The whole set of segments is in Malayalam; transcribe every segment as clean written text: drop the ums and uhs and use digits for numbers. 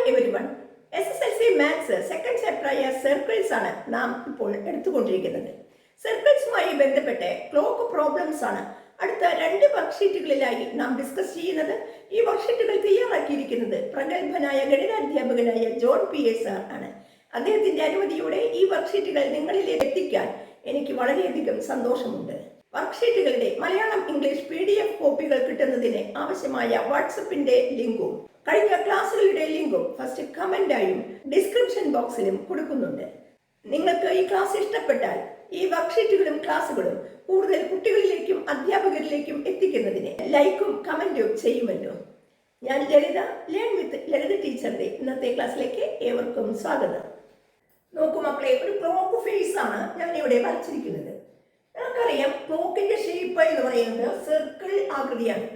എവരിവൺ. SSLC മാത്സ് സെക്കൻഡ് ചാപ്റ്ററായ സർക്കിൾസ് ആണ് നാം ഇപ്പോൾ എടുത്തുകൊണ്ടിരിക്കുന്നത്. സർക്കിൾസുമായി ബന്ധപ്പെട്ട് ക്ലോക്ക് പ്രോബ്ലംസ് ആണ് അടുത്ത 2 വർക്ക്ഷീറ്റുകളിലായി നാം ഡിസ്കസ് ചെയ്യുന്നത്. ഈ വർക്ക്ഷീറ്റുകൾ തയ്യാറാക്കിയിരിക്കുന്നത് പ്രഗത്ഭനായ ഗണിതാധ്യാപകനായ ജോൺ PS ആണ്. അദ്ദേഹത്തിന്റെ അനുമതിയോടെ ഈ വർക്ക്ഷീറ്റുകൾ നിങ്ങളിലേക്ക് എത്തിക്കാൻ എനിക്ക് വളരെയധികം സന്തോഷമുണ്ട്. വർക്ക്ഷീറ്റുകളുടെ മലയാളം ഇംഗ്ലീഷ് PDF കോപ്പികൾ കിട്ടുന്നതിന് ആവശ്യമായ വാട്സപ്പിന്റെ ലിങ്കും കഴിഞ്ഞ ക്ലാസ്സുകളുടെ ലിങ്കും ഫസ്റ്റ് കമന്റായും ഡിസ്ക്രിപ്ഷൻ ബോക്സിലും കൊടുക്കുന്നുണ്ട്. നിങ്ങൾക്ക് ഈ ക്ലാസ് ഇഷ്ടപ്പെട്ടാൽ ഈ വർക്ക്ഷീറ്റുകളും ക്ലാസ്സുകളും കൂടുതൽ കുട്ടികളിലേക്കും അധ്യാപകരിലേക്കും എത്തിക്കുന്നതിന് ലൈക്കും കമന്റും ചെയ്യുമല്ലോ. ഞാൻ ലളിത ലേൺ വിത്ത് ലളിത ടീച്ചറുടെ ഇന്നത്തെ ക്ലാസ്സിലേക്ക് ഏവർക്കും സ്വാഗതം. നോക്കൂ മക്കളെ, ഒരു ക്ലോക്ക് ഫേസ് ആണ് ഞാൻ ഇവിടെ വരച്ചിരിക്കുന്നത്. നമുക്കറിയാം ക്ലോക്കിന്റെ ഷേപ്പ് എന്ന് പറയുന്നത് സർക്കിൾ ആകൃതിയാണ്.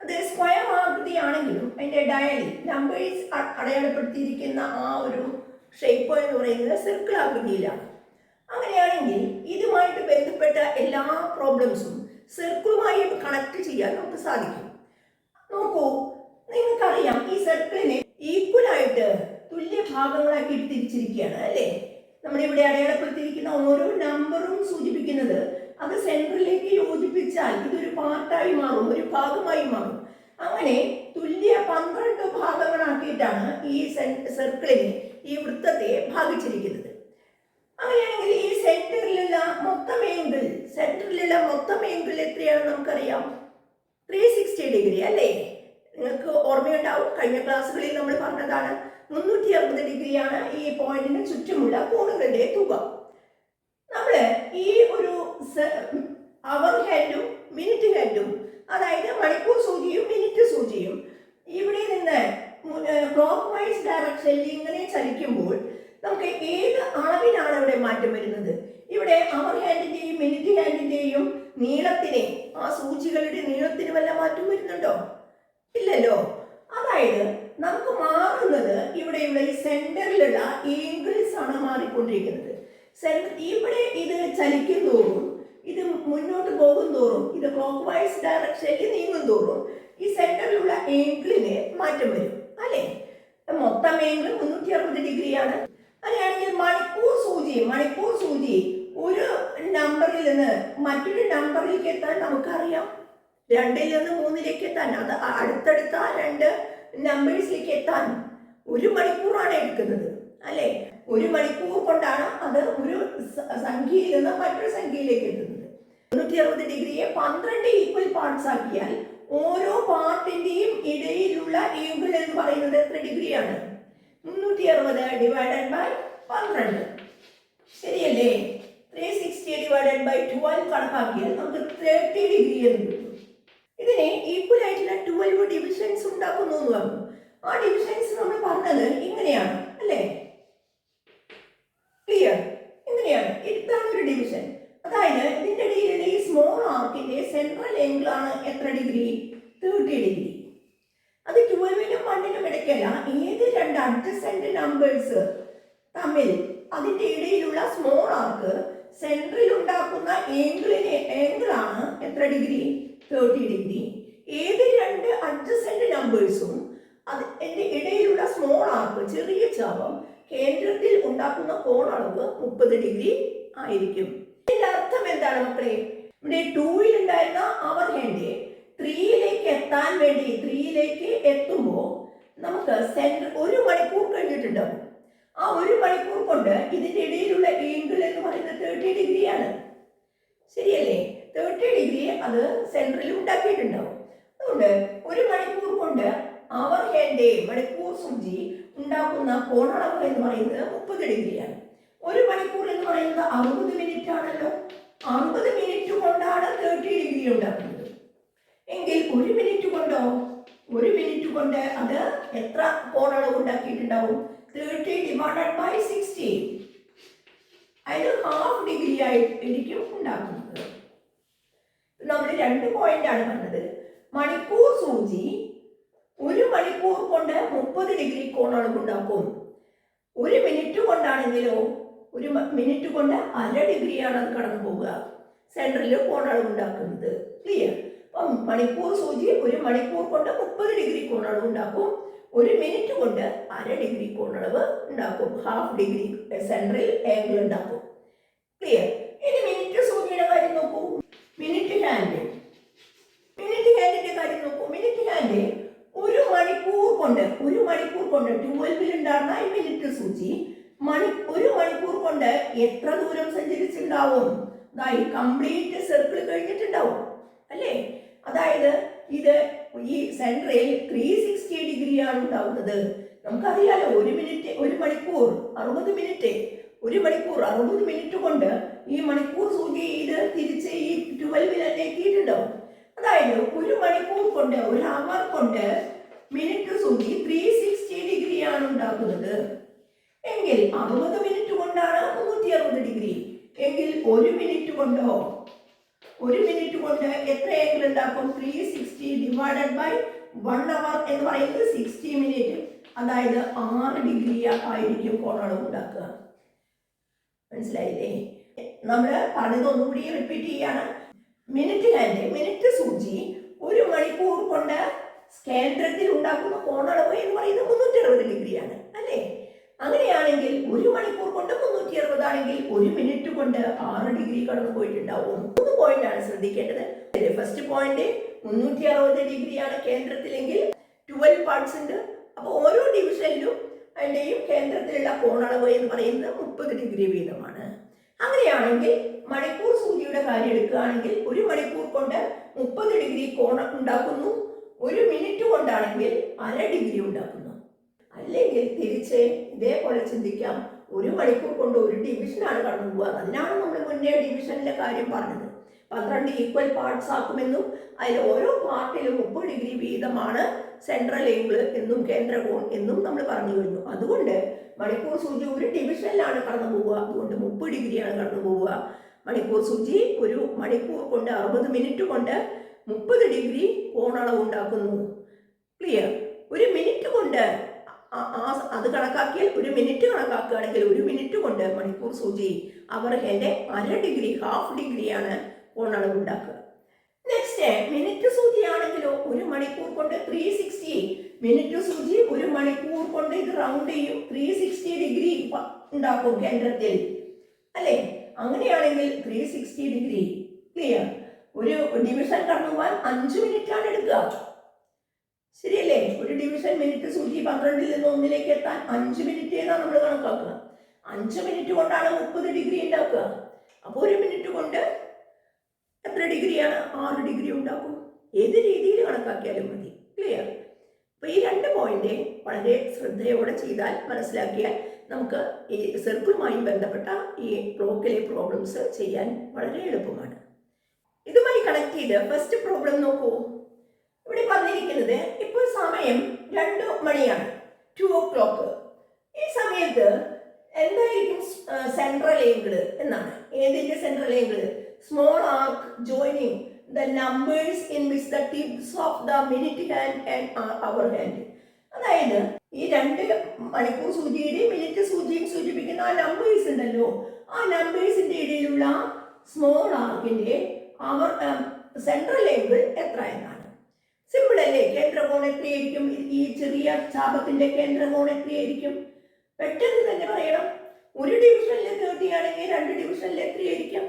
അത് സ്ക്വയർ ആകൃതിയാണെങ്കിലും അതിന്റെ ഡയലി നമ്പേഴ്സ് അടയാളപ്പെടുത്തിയിരിക്കുന്ന ആ ഒരു ഷേപ്പ് എന്ന് പറയുന്നത് സർക്കിൾ ആകൃതിയിലാണ്. അങ്ങനെയാണെങ്കിൽ ഇതുമായിട്ട് ബന്ധപ്പെട്ട എല്ലാ പ്രോബ്ലംസും സർക്കിളുമായി കണക്ട് ചെയ്യാൻ നമുക്ക് സാധിക്കും. നോക്കൂ, നിങ്ങൾക്കറിയാം ഈ സർക്കിളിനെ ഈക്വലായിട്ട് തുല്യ ഭാഗങ്ങളാക്കി തിരിച്ചിരിക്കുകയാണ് അല്ലേ. നമ്മളിവിടെ അടയാളപ്പെടുത്തിയിരിക്കുന്ന ഓരോ നമ്പറും സൂചിപ്പിക്കുന്നത് അത് സെൻട്രലിലേക്ക് യോജിപ്പിച്ചാൽ ഇതൊരു പാർട്ടായി മാറും, ഒരു ഭാഗമായി മാറും. അങ്ങനെ തുല്യ 12 ഭാഗങ്ങളാക്കിയിട്ടാണ് ഈ സർക്കിളിനെ, ഈ വൃത്തത്തെ ഭാഗിച്ചിരിക്കുന്നത്. അങ്ങനെയാണെങ്കിൽ ഈ സെന്ററിലുള്ള മൊത്തം ഏങ്കിൾ എത്രയാണ് നമുക്കറിയാം? 360 ഡിഗ്രി അല്ലേ. നിങ്ങൾക്ക് ഓർമ്മയുണ്ടാവും, കഴിഞ്ഞ ക്ലാസ്സുകളിൽ നമ്മൾ പറഞ്ഞതാണ് 360 ഡിഗ്രിയാണ് ഈ പോയിന്റിന് ചുറ്റുമുള്ള കോണുകളുടെ തുക. നമ്മൾ ഈ ഒരു അവർ ഹാൻഡും മിനിറ്റ് ഹാൻഡും, അതായത് മണിക്കൂർ സൂചിയും മിനിറ്റ് സൂചിയും ഇവിടെ നിന്ന് ക്ലോക്ക് വൈസ് ഡയറക്ഷനിൽ ഇങ്ങനെ ചലിക്കുമ്പോൾ നമുക്ക് ഏത് അളവിനാണ് ഇവിടെ മാറ്റം വരുന്നത്? ഇവിടെ അവർ ഹാൻഡിന്റെയും മിനിറ്റ് ഹാൻഡിന്റെയും നീളത്തിനെ, ആ സൂചികളുടെ നീളത്തിന് വല്ല മാറ്റം വരുന്നുണ്ടോ? ഇല്ലല്ലോ. അതായത് നമുക്ക് മാറുന്നത് ഇവിടെയുള്ള ഈ സെന്ററിലുള്ള ഏങ്കിൾസ് ആണ് മാറിക്കൊണ്ടിരിക്കുന്നത്. ഇവിടെ ഇത് ചലിക്കും തോറും, ഇത് മുന്നോട്ട് പോകും തോറും, ഇത് ക്ലോക്ക് വൈസ് ഡയറക്ഷനിൽ നീങ്ങും തോറും ഈ സെന്ററിലുള്ള ഏങ്കിളിന് മാറ്റം വരും അല്ലേ. മൊത്തം ഏങ്കിൾ 360 ഡിഗ്രിയാണ്. അങ്ങനെയാണെങ്കിൽ മണിക്കൂർ സൂചി ഒരു നമ്പറിൽ നിന്ന് മറ്റൊരു നമ്പറിലേക്ക് എത്താൻ നമുക്കറിയാം 2ൽ നിന്ന് 3ലേക്ക് എത്താൻ, അത് അടുത്തടുത്ത 2 നമ്പേഴ്സിലേക്ക് എത്താൻ 1 മണിക്കൂറാണ് എടുക്കുന്നത് അല്ലേ. 1 മണിക്കൂർ കൊണ്ടാണ് അത് ഒരു സംഖ്യയിൽ നിന്ന് മറ്റൊരു സംഖ്യയിലേക്ക് എത്തുന്നത്. 360 ഡിഗ്രിയെ 12 ഈക്വൽ പാർട്സ് ആക്കിയാൽ ഓരോ പാർട്ടിന്റെയും ഇടയിലുള്ള ഏങ്കിൾ എന്ന് പറയുന്നത് എത്ര ഡിഗ്രിയാണ്? 360 ഡിവൈഡഡ് ബൈ 12. ശരിയല്ലേ? 360 ഡിവൈഡഡ് ബൈ 12 കണക്കാക്കിയാൽ നമുക്ക് 30 ഡിഗ്രി എന്ന് കിട്ടും. ഇതിനെ ഈക്വൽ ആയിട്ടുള്ള 12 ഡിവിഷൻസ് ഉണ്ടാക്കുന്നു എന്ന് പറഞ്ഞു. ആ ഡിവിഷൻസ് നമ്മൾ പറഞ്ഞത് ഇങ്ങനെയാണ് അല്ലേ. ക്ലിയർ? ഇങ്ങനെയാണ്. ഇതാണ് ഒരു ഡിവിഷൻ. അതായത് ഇതിന്റെ ഇടയിലുള്ള ഈ സ്മോൾ ആർക്കിന്റെ സെൻട്രൽ ഏങ്കിൾ ആണ് എത്ര ഡിഗ്രി? 30 ഡിഗ്രി. അത് 12നും 1നും ഇടയ്ക്കല്ല, ഏത് 2 അഡ്ജസന്റ് നമ്പേഴ്സ് തമ്മിൽ അതിന്റെ ഇടയിലുള്ള സ്മോൾ ആർക്ക് സെൻട്രൽ ഉണ്ടാക്കുന്ന ഏങ്കിളാണ് എത്ര ഡിഗ്രി? 30 ഡിഗ്രി. ഏത് 2 അഡ്ജസന്റ് നമ്പേഴ്സും അതിന്റെ ഇടയിലുള്ള സ്മോൾ ആർക്ക്, ചെറിയ ചാപം, കേന്ദ്രത്തിൽ ഉണ്ടാക്കുന്ന കോണളവ് 30 ഡിഗ്രി ആയിരിക്കും. ഇതിന്റെ അർത്ഥം എന്താണ് മക്കളെ? ഇവിടെ 2ൽ ഉണ്ടായിരുന്ന അവർ ഹാൻഡ് 3ലേക്ക് എത്താൻ വേണ്ടി 3ലേക്ക് എത്തുമ്പോൾ നമുക്ക് സെന്റർ 1 മണിക്കൂർ കഴിഞ്ഞിട്ടുണ്ടാവും. ആ 1 മണിക്കൂർ കൊണ്ട് ഇതിന്റെ ഇടയിലുള്ള ഏങ്കിൾ എന്ന് പറയുന്നത് 30 ഡിഗ്രിയാണ്. ശരിയല്ലേ? 30 ഡിഗ്രി അത് സെന്ററിൽ ഉണ്ടാക്കിയിട്ടുണ്ടാവും. അതുകൊണ്ട് 1 മണിക്കൂർ കൊണ്ട് അവർ ഹാൻഡ് മണിക്കൂർ സൂചി ഉണ്ടാക്കുന്ന കോണളവ് എന്ന് പറയുന്നത് 30 ഡിഗ്രിയാണ്. 1 മണിക്കൂർ എന്ന് പറയുന്നത് 60 മിനിറ്റ് ആണല്ലോ. 60 മിനിറ്റ് കൊണ്ടാണ് 30 ഡിഗ്രി ഉണ്ടാക്കുന്നത്. എങ്കിൽ 1 മിനിറ്റ് കൊണ്ടോ? 1 മിനിറ്റ് കൊണ്ട് അത് എത്ര കോണളവ് ഉണ്ടാക്കിയിട്ടുണ്ടാവും? 30 ഡിവൈഡഡ് ബൈ 60, അതായത് ഹാഫ് ഡിഗ്രി ആയിരിക്കും ഉണ്ടാക്കുന്നത്. നമ്മൾ 2 പോയിന്റാണ് പറഞ്ഞത്. മണിക്കൂർ സൂചി 1 മണിക്കൂർ കൊണ്ട് 30 ഡിഗ്രി കോണളവ് ഉണ്ടാക്കും. 1 മിനിറ്റ് കൊണ്ടാണെങ്കിലോ 1 മിനിറ്റ് കൊണ്ട് 1/2 ഡിഗ്രിയാണ് അത് കടന്നു പോവുക, സെൻട്രലിൽ കോണളവ് ഉണ്ടാക്കുന്നത്. ക്ലിയർ? അപ്പം മണിക്കൂർ സൂചി 1 മണിക്കൂർ കൊണ്ട് 30 ഡിഗ്രി കോണളവ് ഉണ്ടാക്കും. ഒരു മിനിറ്റ് കൊണ്ട് 1/2 ഡിഗ്രി കോണളവ് ഉണ്ടാക്കും, ഹാഫ് ഡിഗ്രി സെൻട്രൽ ആംഗിൾ ഉണ്ടാക്കും. ക്ലിയർ? ഇനി മിനിറ്റ് സൂചിയുടെ കാര്യം നോക്കൂ. മിനിറ്റ് ഹാൻഡിന്റെ കാര്യം നോക്കൂ. മിനിറ്റ് ഹാൻഡ് ഒരു മണിക്കൂർ കൊണ്ട് 12 ഉണ്ടായിരുന്ന ഈ മിനിറ്റ് സൂചി ഒരു മണിക്കൂർ കൊണ്ട് എത്ര ദൂരം സഞ്ചരിച്ചിട്ടുണ്ടാവും? ഈ കംപ്ലീറ്റ് സർക്കിൾ കഴിഞ്ഞിട്ടുണ്ടാവും അല്ലേ? അതായത് ഇത് ഈ സെൻട്രൽ 360 ഡിഗ്രിയാണ് ഉണ്ടാവുന്നത്. നമുക്കറിയാലോ, ഒരു മണിക്കൂർ 60 മിനിറ്റ്. ഒരു മണിക്കൂർ 60 മിനിറ്റ് കൊണ്ട് ഈ മണിക്കൂർ സൂചി ഇത് തിരിച്ച് ഈ 12 തന്നെ എത്തിയിട്ടുണ്ടാവും. അതായത് ഒരു മണിക്കൂർ കൊണ്ട്, ഒരു അവർ കൊണ്ട് മിനിറ്റ് സൂചി 360 ഡിഗ്രിയാണ് ഉണ്ടാക്കുന്നത്. എങ്കിൽ 60 മിനിറ്റ് കൊണ്ടാണ് 360 ഡിഗ്രി. എങ്കിൽ ഒരു മിനിറ്റ് കൊണ്ട് എത്ര ആംഗിൾ ഉണ്ടാക്കും? 360 ഡിവൈഡഡ് ബൈ 1 അവർ എന്ന് പറയുന്നത് 60 മിനിറ്റ്. അതായത് 6 ഡിഗ്രി ആയിരിക്കും കോണളവ് ഉണ്ടാക്കുക. മനസ്സിലായില്ലേ? നമ്മൾ പറഞ്ഞത് ഒന്നുകൂടി റിപ്പീറ്റ് ചെയ്യാണ്. മിനിറ്റ് സൂചി ഒരു മണിക്കൂർ കൊണ്ട് കേന്ദ്രത്തിൽ ഉണ്ടാക്കുന്ന കോണളവ് എന്ന് പറയുന്നത് 360 ഡിഗ്രിയാണ് അല്ലേ? അങ്ങനെയാണെങ്കിൽ ഒരു മണിക്കൂർ കൊണ്ട് 360 ആണെങ്കിൽ ഒരു മിനിറ്റ് കൊണ്ട് 6 ഡിഗ്രി കടന്നു പോയിട്ടുണ്ടാവും. 3 പോയിന്റാണ് ശ്രദ്ധിക്കേണ്ടത്. ഫസ്റ്റ് പോയിന്റ് 360 ഡിഗ്രിയാണ് കേന്ദ്രത്തിലെങ്കിൽ 12 പാർട്സ് ഉണ്ട്. അപ്പോൾ ഓരോ ഡിവിഷനിലും അതിൻ്റെയും കേന്ദ്രത്തിലുള്ള കോണളവ് എന്ന് പറയുന്നത് 30 ഡിഗ്രി വീതമാണ്. അങ്ങനെയാണെങ്കിൽ മണിക്കൂർ സൂചിയുടെ കാര്യം എടുക്കുകയാണെങ്കിൽ ഒരു മണിക്കൂർ കൊണ്ട് 30 ഡിഗ്രി കോണ ഉണ്ടാക്കുന്നു. ഒരു മിനിറ്റ് കൊണ്ടാണെങ്കിൽ 1/2 ഡിഗ്രി ഉണ്ടാക്കുന്നു. അല്ലെങ്കിൽ തിരിച്ച് ഇതേപോലെ ചിന്തിക്കാം, ഒരു മണിക്കൂർ കൊണ്ട് ഒരു ഡിവിഷനാണ് കടന്നു പോവുക. അതിനാണ് നമ്മൾ മുന്നേ ഡിവിഷനിലെ കാര്യം പറഞ്ഞത്. 12 ഈക്വൽ പാർട്സ് ആക്കുമെന്നും അതിൽ ഓരോ പാർട്ടിലും 30 ഡിഗ്രി വീതമാണ് സെൻട്രൽ ആംഗിൾ എന്നും കേന്ദ്ര കോൺ എന്നും നമ്മൾ പറഞ്ഞു കഴിഞ്ഞു. അതുകൊണ്ട് മണിക്കൂർ സൂചി ഒരു ഡിവിഷനിലാണ് കടന്നു പോവുക. അതുകൊണ്ട് 30 ഡിഗ്രിയാണ് കടന്നു പോവുക. മണിക്കൂർ സൂചി ഒരു മണിക്കൂർ കൊണ്ട് 60 മിനിറ്റ് കൊണ്ട് 30 ഡിഗ്രി കോണളവ് ഉണ്ടാക്കുന്നു. ക്ലിയർ? ഒരു മിനിറ്റ് കൊണ്ട് അത് കണക്കാക്കിയാൽ, ഒരു മിനിറ്റ് കണക്കാക്കുകയാണെങ്കിൽ ഒരു മിനിറ്റ് കൊണ്ട് മണിക്കൂർ സൂചി അവർ ഹാൻഡ് 1/2 ഡിഗ്രി, ഹാഫ് ഡിഗ്രിയാണ് കോണളവ് ഉണ്ടാക്കുക. നെക്സ്റ്റ് മിനിറ്റ് സൂചി ആണെങ്കിലോ ഒരു മണിക്കൂർ കൊണ്ട് 360. മിനിറ്റ് സൂചി ഒരു മണിക്കൂർ കൊണ്ട് ഇത് റൗണ്ട് ചെയ്യും, 360 ഡിഗ്രി ഉണ്ടാക്കും കേന്ദ്രത്തിൽ അല്ലേ? അങ്ങനെയാണെങ്കിൽ 360 ഡിഗ്രി. ക്ലിയർ? ഒരു ഡിവിഷൻ കടന്നു പോകാൻ 5 മിനിറ്റാണ് എടുക്കുക. ശരിയല്ലേ? ഒരു ഡിവിഷൻ മിനിറ്റ് സൂചി 12 നിന്ന് 1 എത്താൻ 5 മിനിറ്റ് ഏതാണ് നമ്മൾ കണക്കാക്കുക. 5 മിനിറ്റ് കൊണ്ടാണ് 30 ഡിഗ്രി ഉണ്ടാക്കുക. അപ്പോൾ ഒരു മിനിറ്റ് കൊണ്ട് എത്ര ഡിഗ്രിയാണ്? 6 ഡിഗ്രി ഉണ്ടാക്കും. ഏത് രീതിയിൽ കണക്കാക്കിയാലും മതി. ക്ലിയർ? അപ്പോൾ ഈ 2 പോയിന്റ് വളരെ ശ്രദ്ധയോടെ ചെയ്താൽ, മനസ്സിലാക്കിയാൽ നമുക്ക് ഈ സർക്കിളുമായി ബന്ധപ്പെട്ട ഈ ബ്ലോക്കിലെ പ്രോബ്ലംസ് ചെയ്യാൻ വളരെ എളുപ്പമാണ്. ഇതുമായി കണക്ട് ചെയ്ത് ഫസ്റ്റ് പ്രോബ്ലം നോക്കൂ. ഇവിടെ പറഞ്ഞിരിക്കുന്നത് ഇപ്പോൾ സമയം 2 മണിയാണ്, 2 o'clock. ഈ സമയത്ത് എന്തായിരിക്കും സെൻട്രൽ ആംഗിൾ എന്നാണ്. ഏതിന്റെ central angle? Small arc joining the numbers in which the tips of the minute hand and hour hand. അതായത് ഈ 2 മണിക്കൂർ സൂചിയുടെയും മിനിറ്റ് സൂചിയും സൂചിപ്പിക്കുന്ന ആ നമ്പേഴ്സ് ഉണ്ടല്ലോ, ആ നമ്പേഴ്സിന്റെ ഇടയിലുള്ള സ്മോൾ ആർക്കിന്റെ അവർ സെൻട്രൽ ആംഗിൾ എത്ര എന്നാണ്. സിമ്പിൾ അല്ലേ? കേന്ദ്രകോൺ എത്രയായിരിക്കും? ഈ ചെറിയ ചാപത്തിന്റെ കേന്ദ്രകോൺ എത്രയായിരിക്കും? പെട്ടെന്ന് തന്നെ പറയണം. ഒരു ഡിവിഷനിൽ 30 ആണെങ്കിൽ 2 ഡിവിഷനിൽ എത്രയായിരിക്കും?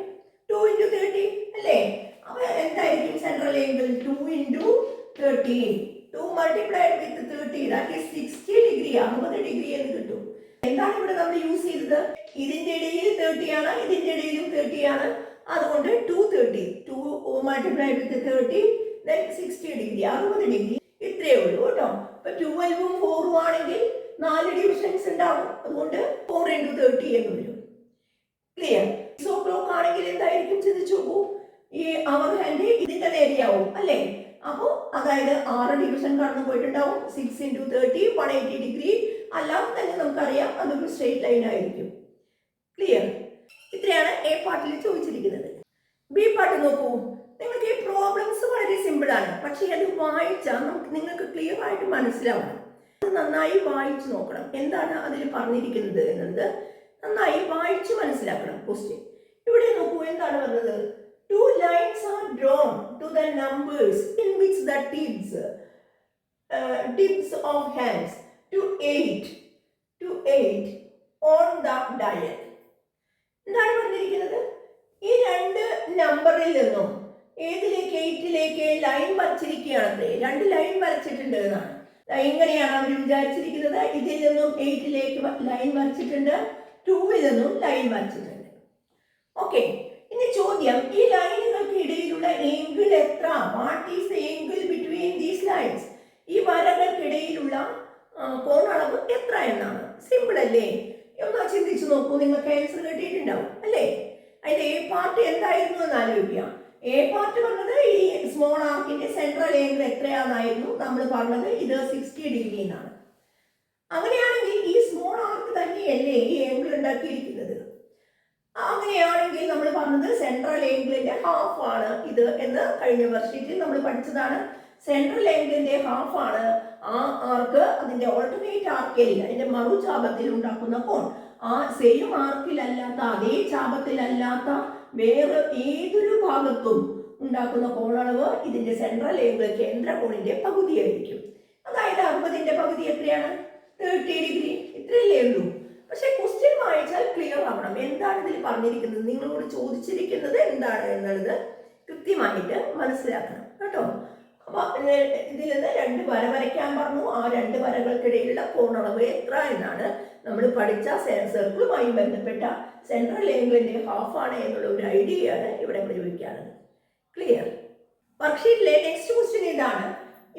2 into 30 അല്ലേ? അപ്പൊ എന്തായിരിക്കും central angle? 2 into 30. 2 multiplied with 30, that is 60 degree, 60 degree എന്ന് കിട്ടും. എന്താണ് ഇവിടെ നമ്മൾ യൂസ് ചെയ്തത്? ഇതിന്റെ ഇടയിൽ 30 ആണ്, ഇതിന്റെ ഇടയിലും 30 ആണ്. അതുകൊണ്ട് 230, 2 multiplied with 30, then 60 degree, 60 degree. ഇത്രയേ ഉള്ളൂ കേട്ടോ. അപ്പൊ 12ഉം 4ഉം ആണെങ്കിൽ 4 ഡിവിഷൻസ് ഉണ്ടാവും. അതുകൊണ്ട് 4 into 30 എന്ന് വരും. ക്ലിയർ? 6 o'clock ആണെങ്കിൽ എന്തായിരിക്കും ചിന്തിച്ചു നോക്കൂ. ഈ അവർ ഹാൻഡ് ഇതിന്റെ നേരെയാവും അല്ലേ? അപ്പോൾ അതായത് 6 ഡിവിഷൻ കടന്നു പോയിട്ടുണ്ടാവും. 6 into 30, 180 ഡിഗ്രി. അല്ലാതെ തന്നെ നമുക്കറിയാം അതൊരു സ്ട്രെയിറ്റ് ലൈൻ ആയിരിക്കും. ക്ലിയർ? ഇത്രയാണ് എ പാർട്ടിൽ ചോദിച്ചിരിക്കുന്നത്. ബി പാർട്ട് നോക്കൂ. നിങ്ങൾക്ക് ഈ പ്രോബ്ലംസ് വളരെ സിമ്പിൾ ആണ്, പക്ഷേ അത് വായിച്ചാൽ നിങ്ങൾക്ക് ക്ലിയർ ആയിട്ട് മനസ്സിലാവണം. അത് നന്നായി വായിച്ചു നോക്കണം. എന്താണ് അതിൽ പറഞ്ഞിരിക്കുന്നത് എന്നത് നന്നായി വായിച്ചു മനസ്സിലാക്കണം. ക്വസ്റ്റ്യൻ ഇവിടെ നോക്കൂ. എന്താണ് പറഞ്ഞത്? 2 lines are drawn to the numbers in which the tips tips of hands to 8 on the dial. എന്താണ് പറഞ്ഞിരിക്കുന്നത്? ഈ രണ്ട് നമ്പറിൽ നിന്നും ഏതിലേക്ക് 8ലേക്ക് ലൈൻ വരച്ചിരിക്കുകയാണത്രേ. 2 ലൈൻ വരച്ചിട്ടുണ്ട് എന്നാണ്. ഇങ്ങനെയാണ് അവർ വിചാരിച്ചിരിക്കുന്നത്. ഇതിൽ നിന്നും 8ലേക്ക് ലൈൻ വരച്ചിട്ടുണ്ട്, 2ൽ നിന്നും ലൈൻ വരച്ചിട്ടുണ്ട്. ഓക്കെ, ഇനി ചോദ്യം, ഈ ലൈനുകൾക്ക് ഇടയിലുള്ള ഏംഗിൾ എത്ര? What is the angle between these lines? ഈ വരകൾക്കിടയിലുള്ള കോണളവ് എത്ര എന്നാണ്. സിമ്പിൾ അല്ലേ? ഒന്ന് ചിന്തിച്ചു നോക്കൂ, നിങ്ങൾക്ക് ആൻസർ കിട്ടിയിട്ടുണ്ടാവും അല്ലേ? അതിന്റെ എ പാർട്ട് എന്തായിരുന്നു എന്ന് ആലോചിക്കുക. എ പാർട്ട് പറഞ്ഞത് ഈ സ്മോൾ ആർക്കിന്റെ സെൻട്രൽ ഏംഗിൾ എത്രയാണെന്നായിരുന്നു നമ്മൾ പറഞ്ഞത്. ഇത് 60 ഡിഗ്രി എന്നാണ്. അങ്ങനെയാണെങ്കിൽ ഈ സ്മോൾ ആർക്ക് തന്നെയല്ലേ ഈ ഏംഗിൾ ഉണ്ടാക്കിയിരിക്കുന്നത്? അങ്ങനെയാണെങ്കിൽ നമ്മൾ പറഞ്ഞത് സെൻട്രൽ ഏംഗിളിന്റെ ഹാഫ് ആണ് ഇത് എന്ന് കഴിഞ്ഞ വർഷത്തിൽ നമ്മൾ പഠിച്ചതാണ്. സെൻട്രൽ ഏംഗിളിന്റെ ഹാഫ് ആണ് ആ ആർക്ക് അതിന്റെ ഓൾട്ടർനേറ്റ് ആർക്കിൽ, അതിന്റെ മറുചാപത്തിൽ ഉണ്ടാക്കുന്ന കോൺ. ആ സെയിം ആർക്കിലല്ലാത്ത, അതേ ചാപത്തിലല്ലാത്ത വേറെ ഏതൊരു ഭാഗത്തും ഉണ്ടാക്കുന്ന കോണളവ് ഇതിന്റെ സെൻട്രൽ ഏംഗിൾ കേന്ദ്ര കോണിന്റെ പകുതിയായിരിക്കും. അതായത് 60ന്റെ പകുതി എത്രയാണ്? 30 ഡിഗ്രി. ഇത്രയല്ലേ ഉള്ളൂ. പക്ഷെ ക്വസ്റ്റ്യൻ വായിച്ചാൽ ക്ലിയർ ആവണം. എന്താണ് ഇതിൽ പറഞ്ഞിരിക്കുന്നത്, നിങ്ങളോട് ചോദിച്ചിരിക്കുന്നത് എന്താണ് എന്നുള്ളത് കൃത്യമായിട്ട് മനസ്സിലാക്കണം കേട്ടോ. അപ്പൊ ഇതിൽ നിന്ന് 2 വര വരയ്ക്കാൻ പറഞ്ഞു. ആ 2 വരകൾക്കിടയിലുള്ള കോണളവ് എത്ര എന്നാണ് നമ്മൾ പഠിച്ച സർക്കിളുമായി ബന്ധപ്പെട്ട സെൻട്രൽ ഏംഗിളിന്റെ ഹാഫ് ആണ് എന്നുള്ള ഒരു ഐഡിയയാണ് ഇവിടെ പ്രയോഗിക്കാറുള്ളത്. ക്ലിയർ? വർക്ക്ഷീറ്റിലെ നെക്സ്റ്റ് ക്വസ്റ്റ്യൻ ഇതാണ്.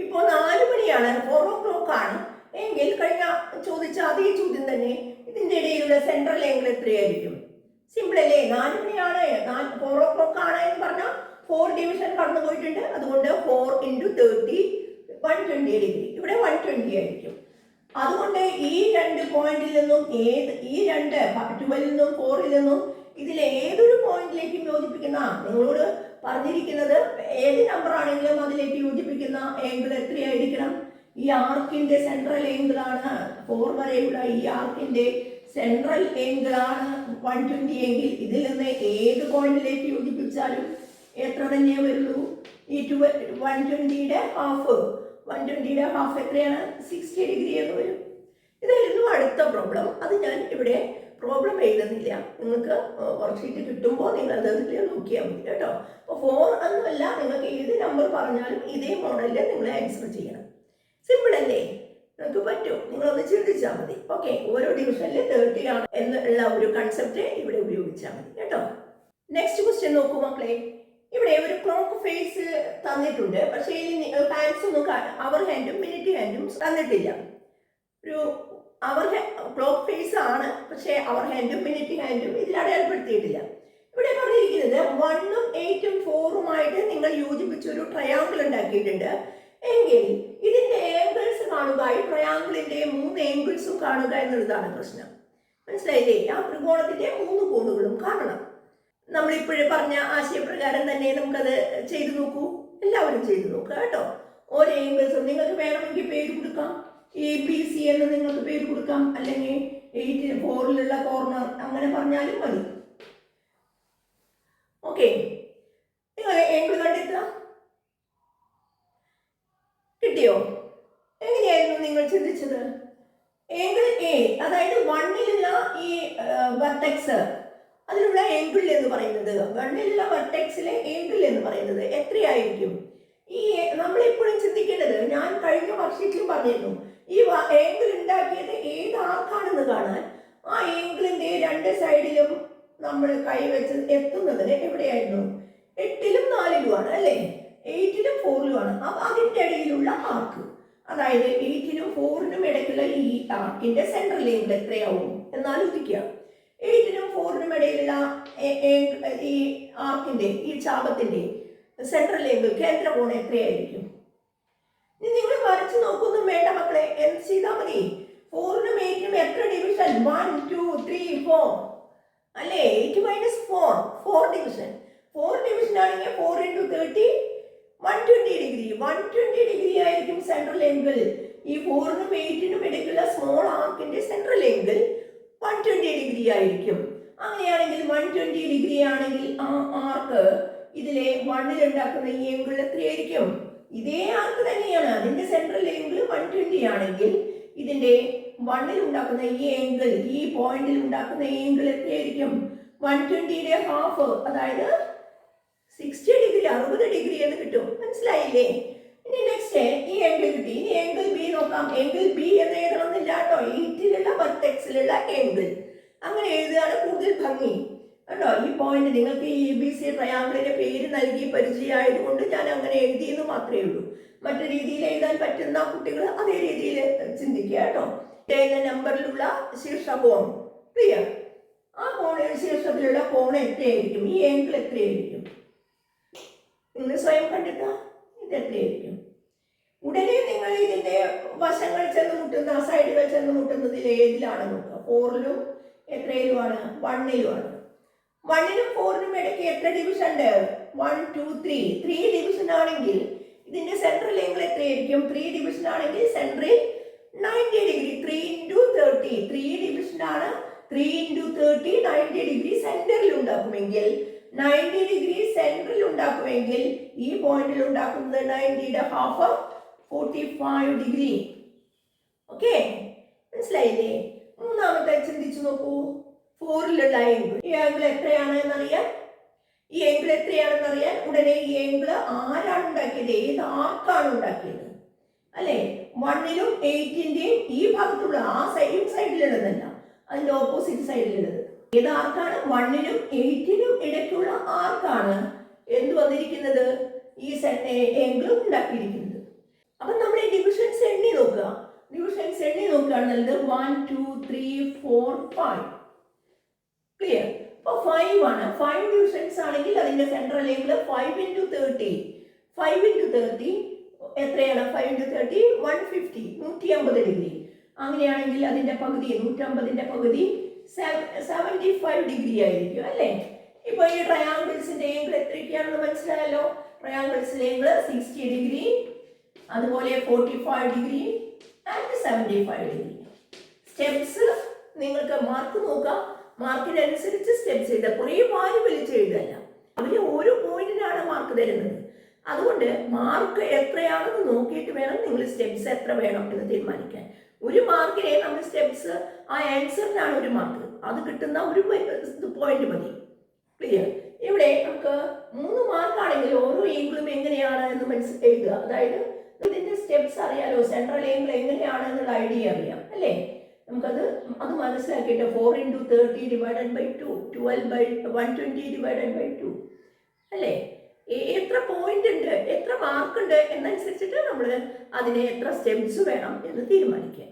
ഇപ്പോൾ 4 മണിയാണ്, 4 o'clock ആണ് എങ്കിൽ കഴിഞ്ഞ ചോദിച്ച അതേ ചോദ്യം തന്നെ, ഇതിന്റെ ഇടയിലുള്ള സെൻട്രൽ ഏംഗിൾ എത്രയായിരിക്കും? സിമ്പിൾ അല്ലേ? 4 മണിയാണ്, 4 o'clock ആണ് എന്ന് പറഞ്ഞാൽ 4 ഡിവിഷൻ കടന്നു പോയിട്ടുണ്ട്. അതുകൊണ്ട് 4 × 30 120 ഡിഗ്രി. ഇവിടെ 120 ആയിരിക്കും. അതുകൊണ്ട് ഈ 2 പോയിന്റിൽ നിന്നും ഈ 12ൽ നിന്നും 4ൽ നിന്നും ഇതിലെ ഏതൊരു പോയിന്റിലേക്കും യോജിപ്പിക്കുന്ന, നിങ്ങളോട് പറഞ്ഞിരിക്കുന്നത് ഏത് നമ്പർ ആണെങ്കിലും അതിലേക്ക് യോജിപ്പിക്കുന്ന ഏംഗിൾ എത്രയായിരിക്കണം? ഈ ആർക്കിന്റെ സെൻട്രൽ ഏംഗിൾ ആണ് 4 വരെയുള്ള ഈ ആർക്കിന്റെ സെൻട്രൽ ഏംഗിൾ ആണ് 120 എങ്കിൽ ഇതിൽ നിന്ന് ഏത് പോയിന്റിലേക്ക് യോജിപ്പിച്ചാലും എത്ര തന്നെ വരുള്ളൂ? ഈ 120യുടെ ഹാഫ് എത്രയാണ്? 60 ഡിഗ്രി എന്ന് വരും. ഇതായിരുന്നു അടുത്ത പ്രോബ്ലം. അത് ഞാൻ ഇവിടെ പ്രോബ്ലം എഴുതുന്നില്ല. നിങ്ങൾക്ക് വർക്ക്ഷീറ്റ് കിട്ടുമ്പോൾ നിങ്ങൾ അത് നോക്കിയാൽ മതി കേട്ടോ. അപ്പോൾ 4 എന്നല്ല, നിങ്ങൾക്ക് ഏത് നമ്പർ പറഞ്ഞാലും ഇതേ മോഡലിൽ നിങ്ങൾ ആൻസർ ചെയ്യണം. സിമ്പിൾ അല്ലേ? നിങ്ങൾക്ക് പറ്റും. നിങ്ങളൊന്ന് ചിന്തിച്ചാൽ മതി. ഓക്കെ, ഓരോ ഡിവിഷനിൽ 30 ആണ് എന്നുള്ള ഒരു കൺസെപ്റ്റ് ഇവിടെ ഉപയോഗിച്ചാൽ മതി കേട്ടോ. നെക്സ്റ്റ് ക്വസ്റ്റ്യൻ നോക്കൂ മക്കളെ. ഇവിടെ ഒരു ക്ലോക്ക് ഫേസ് തന്നിട്ടുണ്ട്. പക്ഷേ ഹാൻഡ്സ് ഒന്നും അവർ ഹാൻഡും മിനിറ്റ് ഹാൻഡും തന്നിട്ടില്ല. ഒരു ക്ലോക്ക് ഫേസ് ആണ്, പക്ഷേ അവർ ഹാൻഡും മിനിറ്റ് ഹാൻഡും ഇതിൽ അടയാളപ്പെടുത്തിയിട്ടില്ല. ഇവിടെ പറഞ്ഞിരിക്കുന്നത് 1ഉം 8ഉം 4ഉമായിട്ട് നിങ്ങൾ യോജിപ്പിച്ച ഒരു ട്രയാങ്കിൾ ഉണ്ടാക്കിയിട്ടുണ്ട് എങ്കിൽ ഇതിന്റെ ഏംഗിൾസ് കാണുക, ഈ ട്രയാങ്കിളിന്റെ 3 ഏംഗിൾസും കാണുക എന്നുള്ളതാണ് പ്രശ്നം. മനസ്സിലായില്ലേ? ആ ത്രികോണത്തിന്റെ 3 കോണുകളും കാണണം. നമ്മളിപ്പോഴും പറഞ്ഞ ആശയപ്രകാരം തന്നെ നമുക്കത് ചെയ്തു നോക്കൂ. എല്ലാവരും ചെയ്തു നോക്കുക കേട്ടോ. ഓരോ ഏംഗിൾസും നിങ്ങൾക്ക് വേണമെങ്കിൽ പേര് കൊടുക്കാം. ABC എന്ന് നിങ്ങൾക്ക് പേര് കൊടുക്കാം, അല്ലെങ്കിൽ 8-4ലുള്ള കോർണർ അങ്ങനെ പറഞ്ഞാലും മതി. ഓക്കെ, നിങ്ങൾ ഏംഗിൾ കണ്ടെത്തുക. കിട്ടിയോ? എങ്ങനെയായിരുന്നു നിങ്ങൾ ചിന്തിച്ചത്? ഏംഗിൾ A, അതായത് 1ലുള്ള ഈ വെർട്ടെക്സ്, അതിലുള്ള ഏംഗിൾ എന്ന് പറയുന്നത്, 1ലുള്ള വെർട്ടെക്സിലെ ഏംഗിൾ എന്ന് പറയുന്നത് എത്രയായിരിക്കും? ഈ നമ്മളെപ്പോഴും ചിന്തിക്കേണ്ടത്, ഞാൻ കഴിഞ്ഞ വർഷത്തിലും പറഞ്ഞിരുന്നു, ഈ ഏംഗിൾ ഉണ്ടാക്കിയത് ഏത് ആർക്കാണെന്ന് കാണാൻ ആ ഏംഗിളിന്റെ 2 സൈഡിലും നമ്മൾ കൈവച്ച് എത്തുന്നതിന് എവിടെയായിരുന്നു? 8ലും 4ലുമാണ് അല്ലേ? 8ലും 4ലുമാണ്. അതിൻ്റെ ഇടയിലുള്ള ആർക്ക്, അതായത് 8നും 4നും ഇടയ്ക്കുള്ള ഈ ആർക്കിന്റെ സെൻട്രൽ ഏംഗിൾ എത്രയാവും എന്നാലോചിക്കുക. 8നും 4നും ഇടയിലുള്ള ഈ ആർക്കിന്റെ, ഈ ചാപത്തിന്റെ സെൻട്രൽ ഏംഗിൾ കേന്ദ്ര കോൺ എത്രയായിരിക്കും? നിങ്ങൾ വരച്ചു നോക്കൊന്നും വേണ്ട മക്കളെ, എന്ത് ചെയ്താൽ മതി? 4നും 8നും എത്ര ഡിവിഷൻ? 1 2 3 4 അല്ലേ? 8 - 4 ഡിവിഷൻ. 4 ഡിവിഷൻ ആണെങ്കിൽ 4 × 30 120 ഡിഗ്രി. 120 ഡിഗ്രി ആയിരിക്കും സെൻട്രൽ ഏംഗിൾ. ഈ 4നും 8നും ഇടയ്ക്കുള്ള സ്മോൾ ആർക്കിന്റെ സെൻട്രൽ ഏംഗിൾ 120 ഡിഗ്രി ആയിരിക്കും. അങ്ങനെയാണെങ്കിൽ 120 ഡിഗ്രി ആണെങ്കിൽ ആ ആർക്ക് ഇതിലെ 1ൽ ഉണ്ടാക്കുന്ന ഈ ഏംഗിൾ എത്രയായിരിക്കും? ഇതേ ആർക്ക് തന്നെയാണ്. അതിന്റെ സെൻട്രൽ ഏംഗിൾ 120 ആണെങ്കിൽ ഇതിന്റെ 1ൽ ഉണ്ടാക്കുന്ന ഈ ഏംഗിൾ, ഈ പോയിന്റിൽ ഉണ്ടാക്കുന്ന ഏംഗിൾ എത്രയായിരിക്കും? 120യുടെ ഹാഫ്, അതായത് 60 ഡിഗ്രി, 60 ഡിഗ്രി എന്ന് കിട്ടും. മനസ്സിലായില്ലേ? ഇനി നെക്സ്റ്റ് ഈ ഏംഗിൾ കിട്ടി. ഇനി ഏംഗിൾ ബി നോക്കാം. ഏംഗിൾ ബി എന്ന് എഴുതണമെന്നില്ല കേട്ടോ. 8ലുള്ള വെർട്ടെക്സിലുള്ള ഏംഗിൾ അങ്ങനെ എഴുതുകയാണ് കൂടുതൽ ഭംഗി കേട്ടോ. ഈ പോയിന്റ് നിങ്ങൾക്ക് ഈ ABC ട്രയാങ്കിളിന്റെ പേര് നൽകി പരിചയമായതുകൊണ്ട് ഞാൻ അങ്ങനെ എഴുതിയെന്ന് മാത്രമേ ഉള്ളൂ. മറ്റു രീതിയിൽ എഴുതാൻ പറ്റുന്ന കുട്ടികൾ അതേ രീതിയിൽ ചിന്തിക്കുക കേട്ടോ. നമ്പറിലുള്ള ശീർഷകോൺ ക്ലിയർ. ആ കോണിൽ ശീർഷകത്തിലുള്ള കോൺ എത്രയായിരിക്കും? ഈ ഏംഗിൾ എത്രയായിരിക്കും? നിങ്ങൾ സ്വയം കണ്ടെത്താം. ഇത് എത്രയായിരിക്കും? ഉടനെ നിങ്ങൾ ഇതിന്റെ വശങ്ങൾ ചെന്ന് മുട്ടുന്ന, സൈഡുകൾ ചെന്ന് മുട്ടുന്നതിൽ ഏതിലാണ് നോക്കുക? 4ലും എത്രയിലുമാണ്? 1ലുമാണ്. 1നും 4നും ഇടയ്ക്ക് എത്ര ഡിവിഷൻ ഉണ്ട്? 1 2 3. 3 ഡിവിഷൻ ആണെങ്കിൽ ഇതിന്റെ സെൻട്രൽ ഏംഗിൾ എത്രയായിരിക്കും? 3 ഡിവിഷൻ ആണെങ്കിൽ സെൻട്രൽ 90 ഡിഗ്രി. 3 × 30. 3 ഡിവിഷൻ ആണ്. 3 × 30 90 ഡിഗ്രി സെന്ററിൽ ഉണ്ടാക്കുമെങ്കിൽ, 90 ഡിഗ്രി സെൻട്രൽ ഉണ്ടാക്കുമെങ്കിൽ ഈ പോയിന്റിൽ ഉണ്ടാക്കുന്നത് 90യുടെ ഹാഫ് 45 ഡിഗ്രി. ഓക്കെ, മനസ്സിലായില്ലേ? മൂന്നാമത്തെ ചിന്തിച്ചു നോക്കൂ. 4ലുള്ള ഏംഗിൾ, ഈ ഏംഗിൾ എത്രയാണ് എന്നറിയാൻ, ഈ ഏംഗിൾ എത്രയാണെന്ന് അറിയാൻ ഉടനെ ഈ ഏംഗിൾ ആരാണ് ഉണ്ടാക്കിയത്? ഏത് ആർക്കാണ് ഉണ്ടാക്കിയത്? അല്ലെ? 1ലും 8ന്റെയും ഈ ഭാഗത്തുള്ള ആ സെയിം സൈഡിലുള്ളതല്ല, അതിന്റെ ഓപ്പോസിറ്റ് സൈഡിലുള്ളത്. ഏത് ആർക്കാണ്? 1നും 8നും ഇടയ്ക്കുള്ള ആർക്കാണ് എന്ത് വന്നിരിക്കുന്നത്? ഈ ഏംഗിൾ ഉണ്ടാക്കിയിരിക്കുന്നത്. അപ്പൊ നമ്മൾ ഈ ഡിവിഷൻസ് എണ്ണി നോക്കുക. ഡിവിഷൻസ് എണ്ണി നോക്കുകയാണെന്നുള്ളത് 1 2 3 4 5 ക്ലിയർ. അപ്പൊ 5 ആണ്. 5 ഡിവിഷൻസ് ആണെങ്കിൽ അതിന്റെ സെൻട്രൽ ഏംഗിൾ 5 × 30. 5 × 30 എത്രയാണ്? 5 × 30 150, 150 ഡിഗ്രി. അങ്ങനെയാണെങ്കിൽ അതിന്റെ പകുതി, 150ന്റെ പകുതി 75 ഡിഗ്രി ആയിരിക്കും അല്ലേ? ഇപ്പൊ ഈ ട്രയാങ്കിൾസിന്റെ ഏംഗിൾ എത്രയൊക്കെയാണെന്ന് മനസ്സിലായല്ലോ. ട്രയാങ്കിൾസിന്റെ ഏംഗിൾ 60 ഡിഗ്രി, അതുപോലെ 45 ഡിഗ്രി ആൻഡ് 75 ഡിഗ്രി. സ്റ്റെപ്സ് നിങ്ങൾക്ക് മാർക്ക് നോക്കാം. മാർക്കിനനുസരിച്ച് സ്റ്റെപ്സ് ചെയ്ത കുറേ വാരി വലിച്ച് എഴുതല്ല. അവര് ഓരോ പോയിന്റിനാണ് മാർക്ക് തരുന്നത്. അതുകൊണ്ട് മാർക്ക് എത്രയാണെന്ന് നോക്കിയിട്ട് വേണം നിങ്ങൾ സ്റ്റെപ്സ് എത്ര വേണം എന്ന് തീരുമാനിക്കാൻ. ഒരു മാർക്കിനെ നമ്മൾ സ്റ്റെപ്സ്, ആ ആൻസറിനാണ് ഒരു മാർക്ക്, അത് കിട്ടുന്ന ഒരു പോയിന്റ് മതി. ക്ലിയർ. ഇവിടെ നമുക്ക് 3 മാർക്കാണെങ്കിൽ ഓരോ ഏംഗിളും എങ്ങനെയാണ് എന്ന് എഴുതുക. അതായത് ഇതിന്റെ സ്റ്റെപ്സ് അറിയാലോ, സെൻട്രൽ ഏംഗിൾ എങ്ങനെയാണ് എന്നുള്ള ഐഡിയ അറിയാം അല്ലേ? നമുക്കത് മനസ്സിലാക്കിയിട്ട് 4 × 30 ഡിവൈഡഡ് ബൈ 2, 120 ഡിവൈഡഡ് ബൈ 2 അല്ലേ? എത്ര പോയിന്റ് ഉണ്ട്, എത്ര മാർക്ക് ഉണ്ട് എന്നനുസരിച്ചിട്ട് നമ്മൾ അതിനെ എത്ര സ്റ്റെപ്സ് വേണം എന്ന് തീരുമാനിക്കുക.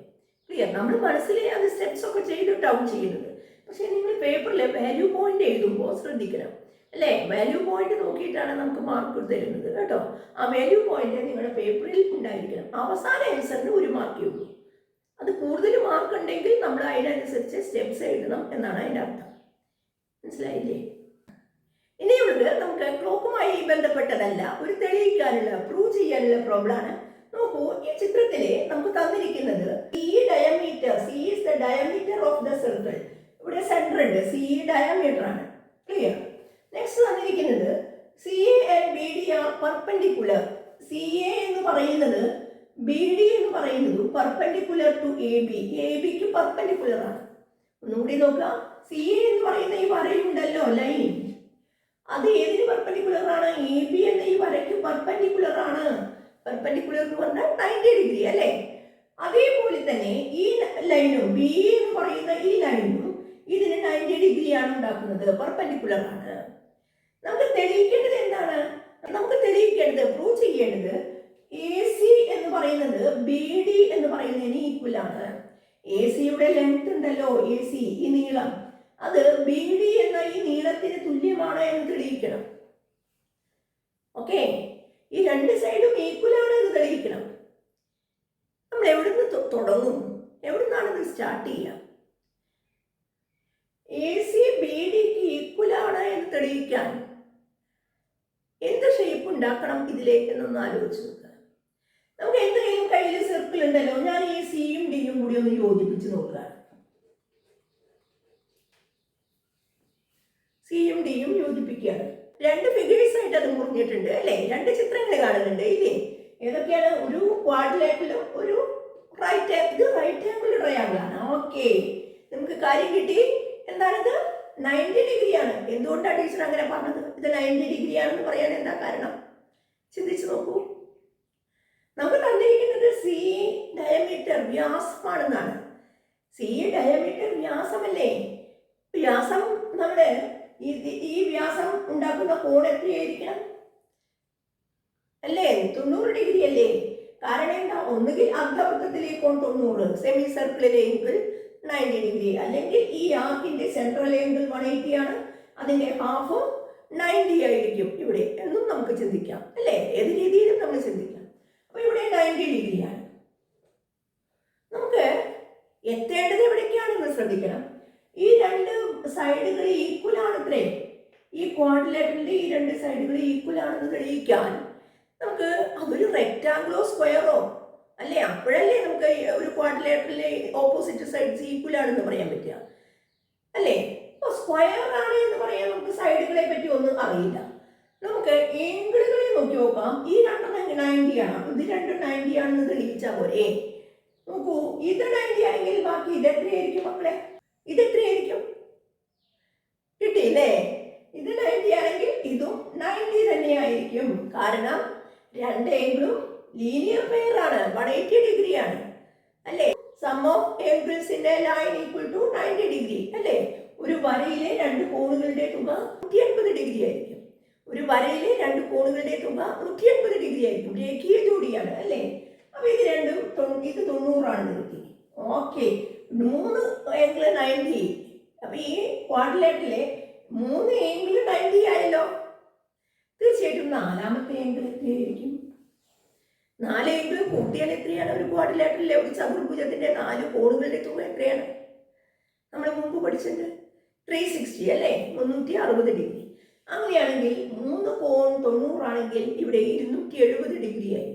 ക്ലിയർ. നമ്മൾ മനസ്സിലെ അത് സ്റ്റെപ്സ് ഒക്കെ ചെയ്തിട്ടാവും ചെയ്യുന്നത്. പക്ഷെ നിങ്ങൾ പേപ്പറിൽ വാല്യൂ പോയിന്റ് എഴുതുമ്പോൾ ശ്രദ്ധിക്കണം അല്ലേ? വാല്യൂ പോയിന്റ് നോക്കിയിട്ടാണ് നമുക്ക് മാർക്ക് തരുന്നത് കേട്ടോ. ആ വാല്യൂ പോയിന്റ് നിങ്ങളുടെ പേപ്പറിൽ ഉണ്ടായിരിക്കണം. അവസാന ആൻസറിന് 1 മാർക്കേ ഉള്ളൂ. അത് കൂടുതൽ മാർക്ക് ഉണ്ടെങ്കിൽ നമ്മൾ അതിനനുസരിച്ച് സ്റ്റെപ്സ് എഴുതണം എന്നാണ് അതിൻ്റെ അർത്ഥം. മനസ്സിലായില്ലേ? ഇനിയുള്ളത് നമുക്ക് ക്ലോക്കുമായി ബന്ധപ്പെട്ടതല്ല, ഒരു തെളിയിക്കാനുള്ള, പ്രൂവ് ചെയ്യാനുള്ള പ്രോബ്ലം ആണ്. നോക്കൂ, ഈ ചിത്രത്തില് നമുക്ക് തന്നിരിക്കുന്നത് ഈ diameter, C is the diameter of the circle. ഇവിടെ സെന്റർ ഉണ്ട്, സി ഡയമീറ്റർ ആണ്. ക്ലിയർ. നെക്സ്റ്റ് തന്നിരിക്കുന്നത് C A and B D are perpendicular. C A എന്ന് പറയുന്നത് ബി ഡി എന്ന് പറയുന്നതും perpendicular to A B. A ബിക്ക് പെർപെൻഡിക്കുലർ ആണ്. ഒന്നുകൂടി നോക്കാം. സി എ എന്ന് പറയുന്ന ഈ വരയുണ്ടല്ലോ, ലൈൻ, അത് ഏതിന് പെർപെൻഡിക്കുലർ ആണ്? എ ബി എന്ന ഈ വരയ്ക്ക് പെർപെൻഡിക്കുലർ ആണ്. പെർപെൻഡിക്കുലർ എന്ന് പറഞ്ഞാൽ 90 ഡിഗ്രി അല്ലേ? അതേപോലെ തന്നെ ഈ ലൈനും ബി എന്ന് പറയുന്ന ഈ ലൈനും ഇതിന് 90 ഡിഗ്രിയാണ് ഉണ്ടാക്കുന്നത്, പെർപെൻഡിക്കുലർ ആണ്. നമുക്ക് തെളിയിക്കേണ്ടത് എന്താണ്? നമുക്ക് തെളിയിക്കേണ്ടത്, പ്രൂവ് ചെയ്യേണ്ടത് എ സി എന്ന് പറയുന്നത് ബി ഡി എന്ന് പറയുന്നതിന് ഈക്വൽ ആണ്. എ സിയുടെ ലെങ്ത് ഉണ്ടല്ലോ, എ സി ഈ നീളം, അത് ബി ഡി എന്ന ഈ നീളത്തിന് തുല്യമാണ് എന്ന് തെളിയിക്കണം. ഓക്കെ, ഈ രണ്ട് സൈഡും ഈക്വൽ ആണ് എന്ന് തെളിയിക്കണം. നമ്മൾ എവിടുന്ന് തുടങ്ങും? എവിടുന്നാണ് ഇത് സ്റ്റാർട്ട് ചെയ്യുക? എ സി ബി ഡിക്ക് ഈക്വൽ ആണ് എന്ന് തെളിയിക്കാൻ എന്ത് ഷേപ്പ് ഉണ്ടാക്കണം ഇതിലേക്ക് എന്നൊന്ന് ആലോചിച്ച് നോക്കുക. നമുക്ക് എന്തെങ്കിലും കയ്യിൽ സർക്കിൾ ഉണ്ടല്ലോ, ഞാൻ ഈ സിയും ഡിയും കൂടി ഒന്ന് യോജിപ്പിച്ച് നോക്കുക. സിയും ഡിയും യോജിപ്പിക്കുകയാണ്. രണ്ട് ഫിഗേഴ്സ് ആയിട്ട് അത് മുറിഞ്ഞിട്ടുണ്ട് അല്ലേ? രണ്ട് ചിത്രങ്ങൾ കാണുന്നുണ്ട് ഇല്ലേ? ഏതൊക്കെയാണ്? ഒരു ക്വാഡ്രിലേറ്ററലും ഒരു റൈറ്റ് ആംഗിൾ ട്രയാങ്കിൾ ആണ്. ഓക്കെ, നമുക്ക് കാര്യം കിട്ടി. എന്താണിത്? 90 ഡിഗ്രിയാണ്. എന്തുകൊണ്ടാണ് ടീച്ചർ അങ്ങനെ പറഞ്ഞത്? ഇത് 90 ഡിഗ്രി ആണെന്ന് പറയാൻ എന്താ കാരണം? ചിന്തിച്ചു നോക്കൂ. നമുക്ക് തന്നിരിക്കുന്നത് സി ഡയമീറ്റർ വ്യാസമാണെന്നാണ്. സി ഡയമീറ്റർ വ്യാസമല്ലേ? വ്യാസം നമ്മുടെ ഈ വ്യാസം ഉണ്ടാക്കുന്ന കോൺ എത്രയായിരിക്കണം? അല്ലേ? 90 ഡിഗ്രി അല്ലേ? കാരണം എന്താ? ഒന്നുകിൽ അർദ്ധവൃത്തത്തിലെ കോൺ 90, സെമി സർക്കിളിലെ ആംഗിൾ 90 ഡിഗ്രി, അല്ലെങ്കിൽ ഈ ആർക്കിന്റെ സെൻട്രൽ ആംഗിൾ 180 ആണ്, അതിന്റെ ഹാഫ് 90 ആയിരിക്കും ഇവിടെ എന്നും നമുക്ക് ചിന്തിക്കാം. അല്ലേ? ഏത് രീതിയിലും നമ്മൾ ചിന്തിക്കാം. അപ്പൊ ഇവിടെ 90 ഡിഗ്രിയാണ്. നമുക്ക് എത്തേണ്ടത് എവിടേക്കാണെന്ന് ശ്രദ്ധിക്കണം. ഈ രണ്ട് സൈഡുകൾ ഈക്വൽ ആണത്രേ. ഈ ക്വാഡ്രിലേറ്ററിന്റെ ഈ രണ്ട് സൈഡുകൾ ഈക്വൽ ആണെന്ന് തെളിയിക്കാൻ നമുക്ക് അതൊരു റെക്ടാംഗിളോ സ്ക്വയറോ അല്ലേ? അപ്പോഴല്ലേ നമുക്ക് ഒരു ക്വാഡ്രിലേറ്ററിലെ ഓപ്പോസിറ്റ് സൈഡ്സ് ഈക്വൽ ആണെന്ന് പറയാൻ പറ്റുക, അല്ലേ? അപ്പോൾ സ്ക്വയർ ആണ് എന്ന് പറയാൻ നമുക്ക് സൈഡുകളെ പറ്റി ഒന്നും അറിയില്ല. നമുക്ക് ഏങ്കിളുകളെ നോക്കി നോക്കാം. ഈ രണ്ടെണ്ണം 90 ആണ്. ഇത് രണ്ടും 90 ആണെന്ന് തെളിയിച്ചാൽ പോരെ? നോക്കൂ, ഇത് 90 ആണെങ്കിൽ ബാക്കി ഇത് എത്രയായിരിക്കും മക്കളെ? ഇത് എത്രയായിരിക്കും? കിട്ടിയില്ലേ? ഇത് 90 ആണെങ്കിൽ ഇതും 90 തന്നെയായിരിക്കും. കാരണം രണ്ട് ആംഗിളും ലീനിയർ പെയർ ആണ്, 180 ഡിഗ്രി ആണ്, അല്ലേ? Sum of angles in a line equal to 90 degree, അല്ലേ? ഒരു വരയിലെ രണ്ട് കോണുകളുടെ തുക 180 ഡിഗ്രി ആയിരിക്കും. ഒരു വരയിലെ രണ്ട് കോണുകളുടെ തുക 180 ഡിഗ്രി ആയിരിക്കും. രേഖീയ ജോഡിയാണ്, അല്ലേ? അപ്പൊ ഇത് രണ്ടും ഇത് 90 ആണെന്ന് കിട്ടി. Okay, 3 angle 90. അപ്പൊ ഈ ക്വാഡ്രിലേറ്ററിലെ 3 ആംഗിൾ 90 ആയല്ലോ. തീർച്ചയായിട്ടും നാലാമത്തെ ആംഗിൾ എത്രയായിരിക്കും? 4 ആംഗിൾ കൂട്ടിയാൽ എത്രയാണ്? ഒരു ക്വാഡ്രിലേറ്ററിലെ ഒരു ചതുർഭുജത്തിന്റെ 4 കോണുകളുടെ തുക എത്രയാണ്? നമ്മൾ മുമ്പ് പഠിച്ചിട്ടുണ്ട് 360, അല്ലേ? 360 ഡിഗ്രി. അങ്ങനെയാണെങ്കിൽ 3 കോൺ 90 ആണെങ്കിൽ ഇവിടെ 270 ഡിഗ്രി ആയി.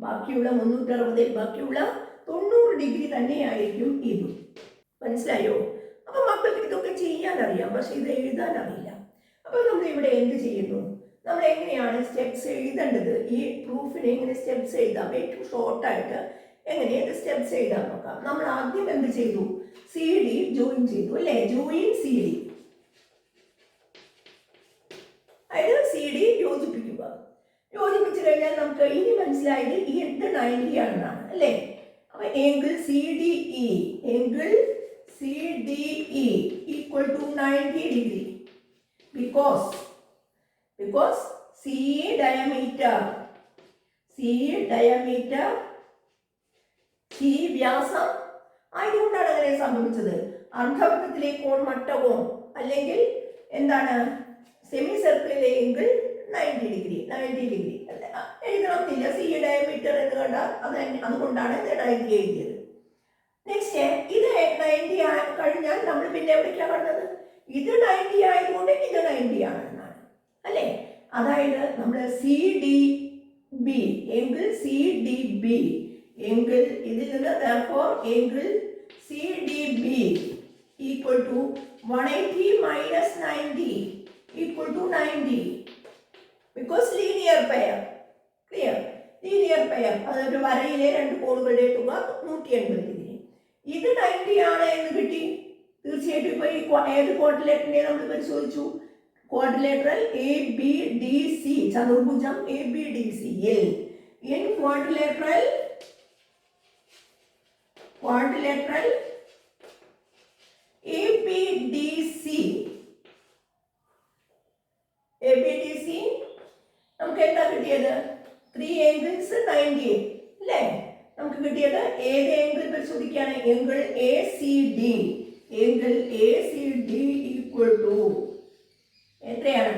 ബാക്കിയുള്ള 360 ബാക്കിയുള്ള 90 ഡിഗ്രി തന്നെയായിരിക്കും ഇതും. മനസ്സിലായോ? അപ്പൊ മക്കൾക്ക് ഇതൊക്കെ ചെയ്യാൻ അറിയാം, പക്ഷെ ഇത് എഴുതാൻ അറിയില്ല. അപ്പൊ നമ്മൾ ഇവിടെ എന്ത് ചെയ്യുന്നു? നമ്മൾ എങ്ങനെയാണ് സ്റ്റെപ്സ് എഴുതേണ്ടത്? ഈ പ്രൂഫിനെ എങ്ങനെ സ്റ്റെപ്സ് എഴുതാം? ഏറ്റവും ഷോർട്ടായിട്ട് എങ്ങനെയാണ് സ്റ്റെപ്സ് എഴുതാൻ നോക്കാം. നമ്മൾ ആദ്യം എന്ത് ചെയ്തു? സി ഡി ജോയിൻ ചെയ്തു, അല്ലേ? ജോയിൻ സി ഡി, അതായത് സി ഡി യോജിപ്പിക്കുക. യോജിപ്പിച്ചു കഴിഞ്ഞാൽ നമുക്ക് ഇനി മനസ്സിലായത് ഈ 90 ആണെന്നാണ്, അല്ലേ? അപ്പൊ angle C D E, angle C D E equal to 90 degree because C diameter C വ്യാസം ആയതുകൊണ്ടാണ് അങ്ങനെ സംഭവിച്ചത്. അർദ്ധവൃത്തത്തിലെ കോൺ മട്ടകോൺ അല്ലെങ്കിൽ എന്താണ് സെമി സർക്കിളിലെ ആംഗിൾ 90 ഡിഗ്രി എഴുതണമെന്നില്ല. സി ഡയമീറ്റർ എന്ന് കണ്ടാൽ അതുകൊണ്ടാണ് 90 എഴുതിയത്. നെക്സ്റ്റ് ഇത് 90 കഴിഞ്ഞാൽ നമ്മൾ പിന്നെ എവിടേക്കാണ് കണ്ടത്? ഇത് 90 ആയതുകൊണ്ട് ഇത് 90 ആണെന്നാണ്, അല്ലേ? അതായത് നമ്മൾ C D B angle C D B angle ഇതിൽ നിന്ന് therefore angle C D B equal to 180 minus 90 equal to 90 because linear pair. Clear? Linear pair, അതൊരു വരയിലെ രണ്ട് കോണുകളുടെ തുക 180 ഡിഗ്രി. ഇത് 90 ആണ് എന്ന് കിട്ടി. തീർച്ചയായിട്ടും ഇപ്പൊ ഈ ഏത് ക്വാഡ്രിലേറ്ററിനെ നമ്മൾ പരിശോധിച്ചു? Quadrilateral A B D C, ചതുർഭുജം എ ബി ഡി സി യിൽ in quadrilateral A B D C നമുക്ക് എന്താ കിട്ടിയത്? 3 ആംഗിൾസ് 90, അല്ലേ? നമുക്ക് കിട്ടിയത് ഏത് ആംഗിൾ പരിശോധിക്കുകയാണ്? Angle A C D. Angle A C D equal to എത്രയാണ്?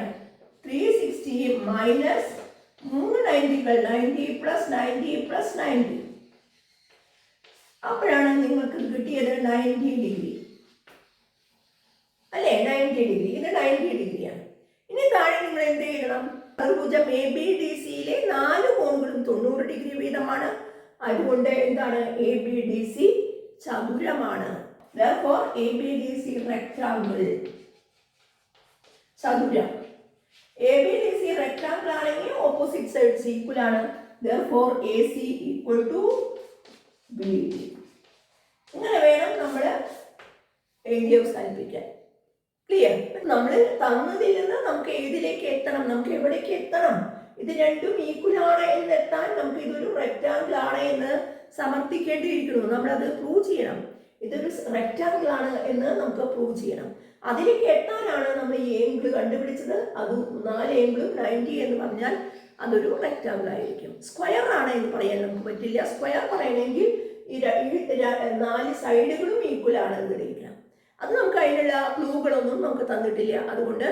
360 മൈനസ് 3 90കൾ 90 പ്ലസ് 90 പ്ലസ് 90. അപ്പോഴാണ് നിങ്ങൾക്ക് കിട്ടിയത് 90 ഡിഗ്രി, അല്ലേ? 90 ഡിഗ്രി. ഇത് 90 ഡിഗ്രിയാണ്. ഇനി താഴെ നിങ്ങൾ എന്ത് ചെയ്യണം? ചതുർഭുജം എ ബി ഡി സിയിലെ 4 കോണുകളും 90 ഡിഗ്രി വീതമാണ്. അതുകൊണ്ട് എന്താണ്? എ ബി ഡി സി ചതുരമാണ്. therefore ABDC rectangle ചതുരം. ABDC rectangle ആണെങ്കിൽ ഓപ്പോസിറ്റ് സൈഡ്സ് ഈക്വൽ ആണ്. therefore AC equal to BD. ഇങ്ങനെ വേണം നമ്മൾ എഴുതി അവസാനിപ്പിക്കാൻ. ക്ലിയർ? നമ്മൾ തന്നതിൽ നിന്ന് നമുക്ക് ഏതിലേക്ക് എത്തണം, നമുക്ക് എവിടേക്ക് എത്തണം, ഇത് രണ്ടും ഈക്വലാണ് എന്നെത്താൻ നമുക്ക് ഇതൊരു റെക്റ്റാങ്കിൾ ആണ് എന്ന് സമർത്ഥിക്കേണ്ടിയിരിക്കുന്നു. നമ്മളത് പ്രൂവ് ചെയ്യണം. ഇതൊരു റെക്റ്റാങ്കിൾ ആണ് എന്ന് നമുക്ക് പ്രൂവ് ചെയ്യണം. അതിലേക്ക് എത്താനാണ് നമ്മൾ ഈ ഏംഗിൾ കണ്ടുപിടിച്ചത്. അത് 4 ഏംഗിളും 90 എന്ന് പറഞ്ഞാൽ അതൊരു റെക്റ്റാങ്കിൾ ആയിരിക്കും. സ്ക്വയർ ആണ് എന്ന് പറയാൻ നമുക്ക് പറ്റില്ല. സ്ക്വയർ പറയണമെങ്കിൽ ഈ 4 സൈഡുകളും ഈക്വൽ ആണെന്ന് തെളിയിക്കണം. അത് നമുക്ക് അതിനുള്ള ക്ലൂകളൊന്നും നമുക്ക് തന്നിട്ടില്ല. അതുകൊണ്ട്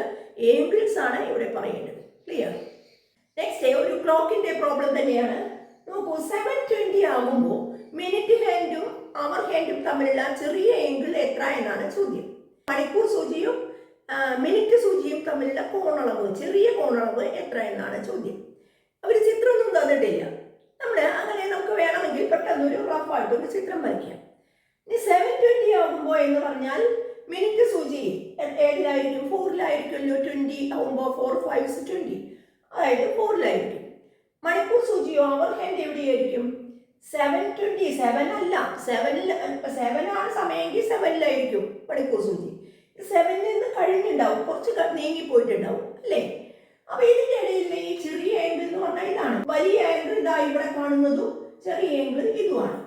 ഏംഗിൾസ് ആണ് ഇവിടെ പറയേണ്ടത്. ക്ലിയർ? നെക്സ്റ്റ് ഒരു ക്ലോക്കിന്റെ പ്രോബ്ലം തന്നെയാണ്. നോക്കൂ, 7:20 ആകുമ്പോൾ മിനിറ്റ് ഹാൻഡും അവർ ഹാൻഡും തമ്മിലുള്ള ചെറിയ ഏംഗിൾ എത്ര എന്നാണ് ചോദ്യം. മണിക്കൂർ സൂചിയും മിനിറ്റ് സൂചിയും തമ്മിലുള്ള കോണളവ്, ചെറിയ കോണളവ് എത്ര എന്നാണ് ചോദ്യം. അവർ ചിത്രമൊന്നും തന്നിട്ടില്ല. നമ്മൾ അങ്ങനെ നമുക്ക് വേണമെങ്കിൽ പെട്ടെന്നൊരു റഫായിട്ട് ഒരു ചിത്രം വരയ്ക്കാം. ഇനി 7:20 ആകുമ്പോൾ എന്ന് പറഞ്ഞാൽ മിനിറ്റ് സൂചി ഏതിലായിരിക്കും? 4-ലായിരിക്കുമല്ലോ. 20 ആകുമ്പോൾ 4 5s 20, അതായത് 4-ലായിരിക്കും. മണിക്കൂർ സൂചിയോ അവർ ഹാൻഡ് എവിടെയായിരിക്കും? 7:20. 7 അല്ല, 7 ആണ് സമയമെങ്കിൽ 7-ലായിരിക്കും മണിക്കൂർ സൂചി. 7-ൽ നിന്ന് കഴിഞ്ഞിട്ടുണ്ടാവും, കുറച്ച് നീങ്ങിപ്പോയിട്ടുണ്ടാവും അല്ലേ? അപ്പൊ ഇതിന്റെ ഇടയിൽ ഈ ചെറിയ ആംഗിൾ എന്ന് പറഞ്ഞാൽ ഇതാണ്. വലിയ ആംഗിൾ ഇതാ ഇവിടെ കാണുന്നതും ചെറിയ ആംഗിൾ ഇതുമാണ്.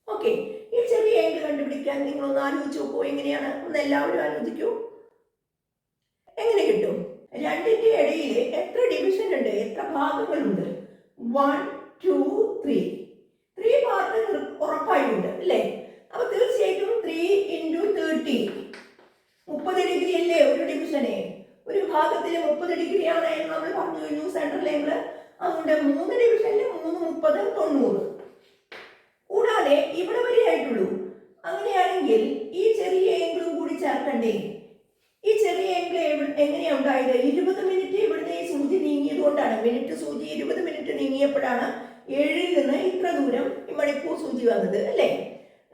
ഓക്കെ, ഈ ചെറിയ ആംഗിൾ കണ്ടുപിടിക്കാൻ നിങ്ങളൊന്ന് ആലോചിച്ച് നോക്കൂ. എങ്ങനെയാണ്? ഒന്ന് എല്ലാവരും ആലോചിക്കൂ. എങ്ങനെ കിട്ടും? രണ്ടിന്റെ ഇടയിൽ എത്ര ഡിവിഷൻ ഉണ്ട്, എത്ര ഭാഗങ്ങളുണ്ട്? 1 2 3 പാർട്ട് ഉറപ്പായിട്ടുണ്ട് അല്ലേ? അപ്പൊ തീർച്ചയായിട്ടും 3 × 30 30 ഡിഗ്രി അല്ലേ ഒരു ഡിവിഷനെ? ഒരു ഭാഗത്തിൽ 30 ഡിഗ്രി ആണ് എന്ന് നമ്മൾ പറഞ്ഞു കഴിഞ്ഞു സെൻട്രൽ ആംഗിൾ. അതുകൊണ്ട് 3 ഡിവിഷനിൽ 3 30 90. കൂടാതെ ഇവിടെ വരെ ആയിട്ടുള്ളൂ. അങ്ങനെയാണെങ്കിൽ ഈ ചെറിയ ആംഗിളും കൂടി ചേർക്കണ്ടേ? ഈ ചെറിയ ആംഗിൾ എങ്ങനെയാണ് ഉണ്ടായത്? 20 മിനിറ്റ് ഇവിടുന്ന് ഈ സൂചി നീങ്ങിയത് കൊണ്ടാണ്. മിനിറ്റ് സൂചി 20 മിനിറ്റ് നീങ്ങിയപ്പോഴാണ് 7-ൽ നിന്ന് ഇത്ര ദൂരം ഈ മണിക്കൂർ സൂചി വന്നത് അല്ലേ?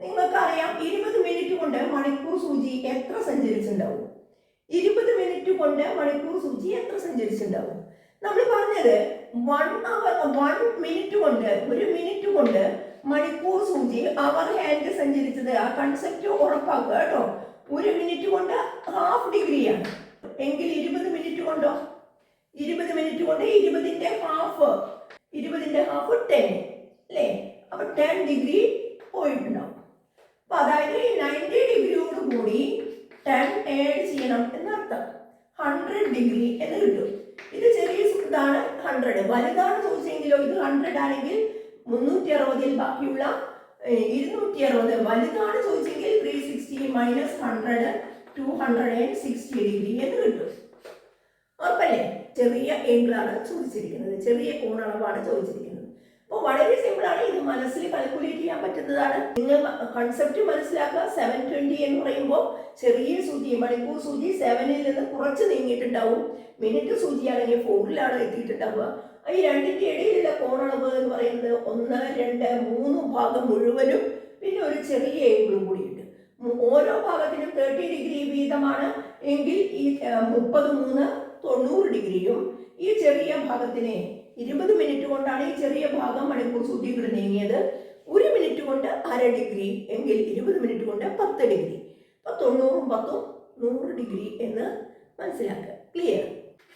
നിങ്ങൾക്കറിയാം 20 മിനിറ്റ് കൊണ്ട് മണിക്കൂർ സൂചി എത്ര സഞ്ചരിച്ചിട്ടുണ്ടാവും? 20 മിനിറ്റ് കൊണ്ട് മണിക്കൂർ സൂചി എത്ര സഞ്ചരിച്ചിട്ടുണ്ടാവും? നമ്മൾ പറഞ്ഞത് 1 മിനിറ്റ് കൊണ്ട്, 1 മിനിറ്റ് കൊണ്ട് മണിക്കൂർ സൂചി അവർ ഹാൻഡ് സഞ്ചരിച്ചത്. ആ കൺസെപ്റ്റ് ഉറപ്പാക്കുക കേട്ടോ. 1 മിനിറ്റ് കൊണ്ട് ഹാഫ് ഡിഗ്രിയാണ് എങ്കിൽ 20 മിനിറ്റ് കൊണ്ടോ? 20 മിനിറ്റ് കൊണ്ട് 20ന്റെ ഹാഫ് 10 അല്ലേ? അപ്പൊ 10 ഡിഗ്രി പോയിട്ടുണ്ടാവും. അപ്പൊ അതായത് 90 ഡിഗ്രിയോട് കൂടി 10 ആഡ് ചെയ്യണം എന്നർത്ഥം. 100 ഡിഗ്രി എന്ന് കിട്ടും. ഇത് ചെറിയ ഇതാണ് 100. വലുതാണ് ചോദിച്ചെങ്കിലോ ഇത് 100 ആണെങ്കിൽ 360ൽ ബാക്കിയുള്ള 260. വലുതാണ് ചോദിച്ചെങ്കിൽ 360 - 100 260 ഡിഗ്രി എന്ന് കിട്ടും. ഉറപ്പല്ലേ? ചെറിയ ആംഗിളാണ് ചോദിച്ചിരിക്കുന്നത്, ചെറിയ കോണളവാണ് ചോദിച്ചിരിക്കുന്നത്. അപ്പോൾ വളരെ സിമ്പിളാണ്. ഇത് മനസ്സിൽ കാൽക്കുലേറ്റ് ചെയ്യാൻ പറ്റുന്നതാണ്. നിങ്ങൾ കൺസെപ്റ്റ് മനസ്സിലാക്കുക. 7:20 എന്ന് പറയുമ്പോൾ ചെറിയ സൂചി, മണിക്കൂർ സൂചി 7-ൽ നിന്ന് കുറച്ച് നീങ്ങിയിട്ടുണ്ടാവും. മിനിറ്റ് സൂചിയാണെങ്കിൽ 4-ലാണ് എത്തിയിട്ടുണ്ടാവുക. ഈ രണ്ടിന്റെ ഇടയിലുള്ള കോണളവ് എന്ന് പറയുന്നത് 1 2 3 ഭാഗം മുഴുവനും പിന്നെ ഒരു ചെറിയ ആംഗിളും കൂടിയുണ്ട്. ഓരോ ഭാഗത്തിനും 30 ഡിഗ്രി വീതമാണ് എങ്കിൽ ഈ 30 3 90 ഡിഗ്രിയും ഈ ചെറിയ ഭാഗത്തിനെ 20 മിനിറ്റ് കൊണ്ടാണ് ഈ ചെറിയ ഭാഗം മണിക്കൂർ സൂചി ഇവിടെ നീങ്ങിയത്. 1 മിനിറ്റ് കൊണ്ട് 1/2 ഡിഗ്രി എങ്കിൽ 20 മിനിറ്റ് കൊണ്ട് 10 ഡിഗ്രി. അപ്പൊ 90 10 100 ഡിഗ്രി എന്ന് മനസ്സിലാക്കുക. ക്ലിയർ?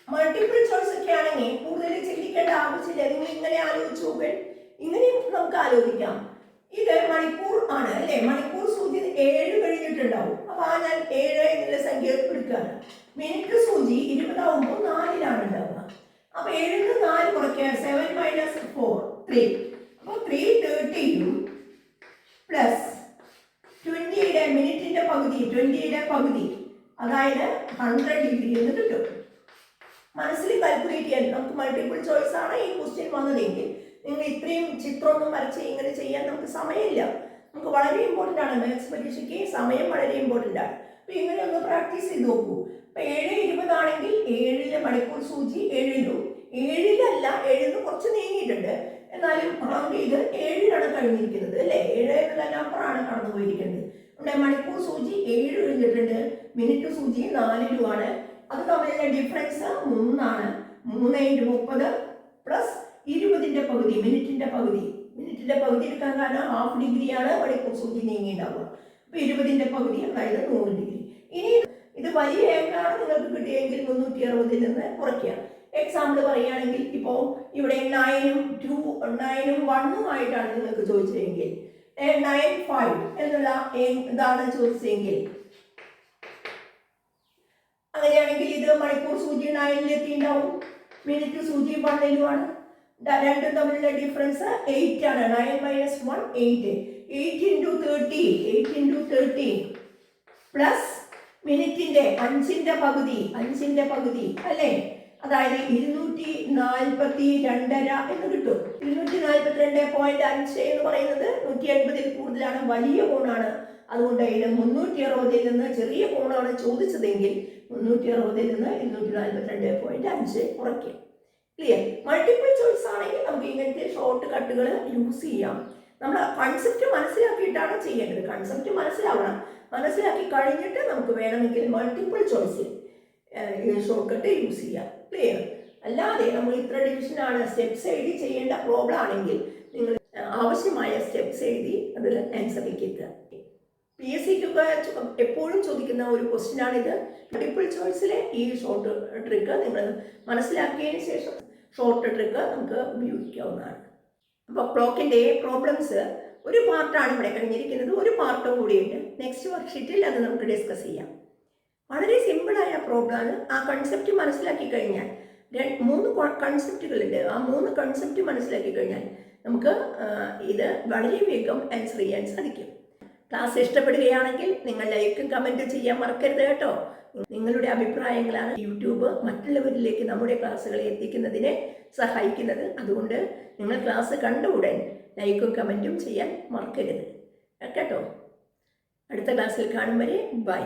മൾട്ടിപ്പിൾ ചോയ്സ് ഒക്കെ ആണെങ്കിൽ കൂടുതൽ ചിന്തിക്കേണ്ട ആവശ്യമില്ല. നിങ്ങൾ ഇങ്ങനെ ആലോചിച്ച് നോക്കാൻ, ഇങ്ങനെയും നമുക്ക് ആലോചിക്കാം. ഇത് മണിക്കൂർ ആണ് അല്ലേ? മണിക്കൂർ സൂചി 7 കഴിഞ്ഞിട്ടുണ്ടാവും. അപ്പൊ ഞാൻ 7 എന്നുള്ള സംഖ്യ എടുക്കുകയാണ്. മിനിറ്റ് സൂചി 20 ആവുമ്പോൾ 4-ലാണ് ഉണ്ടാവുക. അപ്പൊ 7-ൽ നിന്ന് 4 കുറയ്ക്കുക. 7 - 4 3. അപ്പൊ 330 പ്ലസ് 20യുടെ മിനിറ്റിന്റെ പകുതി, 20യുടെ പകുതി, അതായത് 100 ഡിഗ്രി എന്ന് കിട്ടും. മനസ്സിൽ കാൽക്കുലേറ്റ് ചെയ്യാൻ നമുക്ക് മൾട്ടിപ്പിൾ ചോയ്സ് ആണ് ഈ ക്വസ്റ്റ്യൻ വന്നതെങ്കിൽ നിങ്ങൾ ഇത്രയും ചിത്രമൊന്നും വരച്ച് ഇങ്ങനെ ചെയ്യാൻ നമുക്ക് സമയമില്ല. നമുക്ക് വളരെ ഇമ്പോർട്ടൻ്റ് ആണ് മാത്സ് പരീക്ഷയ്ക്ക്. സമയം വളരെ ഇമ്പോർട്ടൻ്റ് ആണ്. അപ്പൊ ഇങ്ങനെ ഒന്ന് പ്രാക്ടീസ് ചെയ്ത് നോക്കൂ. അപ്പൊ 7:20 ആണെങ്കിൽ 7-ലെ മണിക്കൂർ സൂചി 7-ലും 7-ലല്ല, 7-ന്ന് കുറച്ച് നീങ്ങിയിട്ടുണ്ട്. എന്നാലും റൗണ്ട് ചെയ്ത് 7-ലാണ് കഴിഞ്ഞിരിക്കുന്നത് അല്ലേ? 7 എന്നുള്ള നമ്പറാണ് കടന്നു പോയിരിക്കുന്നത്. നമ്മുടെ മണിക്കൂർ സൂചി 7 കഴിഞ്ഞിട്ടുണ്ട്. മിനിറ്റ് സൂചി 4-ലുമാണ്. അത് തമ്മിലുള്ള ഡിഫറൻസ് 3 ആണ്. 3 × 30 പ്ലസ് 20ന്റെ പകുതി, മിനിറ്റിന്റെ പകുതി എടുക്കാൻ കാരണം ഹാഫ് ഡിഗ്രിയാണ് മണിക്കൂർ സൂചി നീങ്ങിയിട്ടുണ്ടാവുക. അപ്പോൾ 20ന്റെ പകുതി അതായത് 100 ഡിഗ്രി. ഇനി ഇത് വലിയ ആംഗിളാണ് നിങ്ങൾക്ക് കിട്ടിയെങ്കിൽ 360 നിന്ന് കുറയ്ക്കുക. എക്സാമ്പിൾ പറയുകയാണെങ്കിൽ ഇപ്പോൾ ഇവിടെ 9ഉം 2, 9ഉം 1ഉം ആയിട്ടാണ് നിങ്ങൾക്ക് ചോദിച്ചതെങ്കിൽ 9, 5 എന്നുള്ള ഇതാണ് ചോദിച്ചതെങ്കിൽ, അങ്ങനെയാണെങ്കിൽ ഇത് മണിക്കൂർ സൂചി 9-ലെത്തിണ്ടാവും, മിനിറ്റ് സൂചി 1-ലുമാണ്. രണ്ടും തമ്മിലുള്ള ഡിഫറൻസ് 8 ആണ്. 9 - 1 8. 8 × 30 പ്ലസ് മിനിറ്റിന്റെ 5ന്റെ പകുതി അല്ലേ, അതായത് 242.5 എന്ന് കിട്ടും. 242.5 എന്ന് പറയുന്നത് 180-ൽ കൂടുതലാണ്, വലിയ കോണാണ്. അതുകൊണ്ട് ഇത് 360-ൽ നിന്ന് ചെറിയ കോണാണ് ചോദിച്ചതെങ്കിൽ 360-ൽ നിന്ന് 242.5 കുറയ്ക്കും. ക്ലിയർ? മൾട്ടിപ്പിൾ ചോയ്സ് ആണെങ്കിൽ നമുക്ക് ഇങ്ങനത്തെ ഷോർട്ട് കട്ടുകൾ യൂസ് ചെയ്യാം. നമ്മൾ കൺസെപ്റ്റ് മനസ്സിലാക്കിയിട്ടാണ് ചെയ്യേണ്ടത്. കൺസെപ്റ്റ് മനസ്സിലാക്കി കഴിഞ്ഞിട്ട് നമുക്ക് വേണമെങ്കിൽ മൾട്ടിപ്പിൾ ചോയ്സിൽ ഷോർട്ട് കട്ട് യൂസ് ചെയ്യാം. ക്ലിയർ? അല്ലാതെ നമ്മൾ ഇത്ര ഡിവിഷനാണ് സ്റ്റെപ്സ് എഴുതി ചെയ്യേണ്ട പ്രോബ്ലം ആണെങ്കിൽ നിങ്ങൾ ആവശ്യമായ സ്റ്റെപ്സ് എഴുതി അതിൽ ആൻസറിലേക്ക് എത്തുക. PSCക്ക് എപ്പോഴും ചോദിക്കുന്ന ഒരു ക്വസ്റ്റ്യനാണിത്. മൾട്ടിപ്പിൾ ചോയ്സിലെ ഈ ഷോർട്ട് ട്രിക്ക് നിങ്ങൾ മനസ്സിലാക്കിയതിന് ശേഷം ഷോർട്ട് ട്രിക്ക് നമുക്ക് ഉപയോഗിക്കാവുന്നതാണ്. അപ്പോൾ ക്ലോക്കിൻ്റെ പ്രോബ്ലംസ് ഒരു പാർട്ടാണ് ഇവിടെ കഴിഞ്ഞിരിക്കുന്നത്, ഒരു പാർട്ടും കൂടിയുണ്ട്. നെക്സ്റ്റ് വർക്ക്ഷീറ്റിൽ അത് നമുക്ക് ഡിസ്കസ് ചെയ്യാം. വളരെ സിമ്പിളായ പ്രോബ്ലമാണ്. ആ കൺസെപ്റ്റ് മനസ്സിലാക്കി കഴിഞ്ഞാൽ 3 കൺസെപ്റ്റുകളുണ്ട്. ആ 3 കൺസെപ്റ്റ് മനസ്സിലാക്കി കഴിഞ്ഞാൽ നമുക്ക് ഇത് വളരെ വേഗം ആൻസർ ചെയ്യാൻ സാധിക്കും. ക്ലാസ് ഇഷ്ടപ്പെടുകയാണെങ്കിൽ നിങ്ങൾ ലൈക്കും കമൻറ്റും ചെയ്യാൻ മറക്കരുത് കേട്ടോ. നിങ്ങളുടെ അഭിപ്രായങ്ങളാണ് യൂട്യൂബ് മറ്റുള്ളവരിലേക്ക് നമ്മുടെ ക്ലാസ്സുകളെ എത്തിക്കുന്നതിന് സഹായിക്കുന്നത്. അതുകൊണ്ട് നിങ്ങൾ ക്ലാസ് കണ്ട ഉടൻ ലൈക്കും കമൻറ്റും ചെയ്യാൻ മറക്കരുത് കേട്ടോ. അടുത്ത ക്ലാസ്സിൽ കാണും വരെ ബൈ.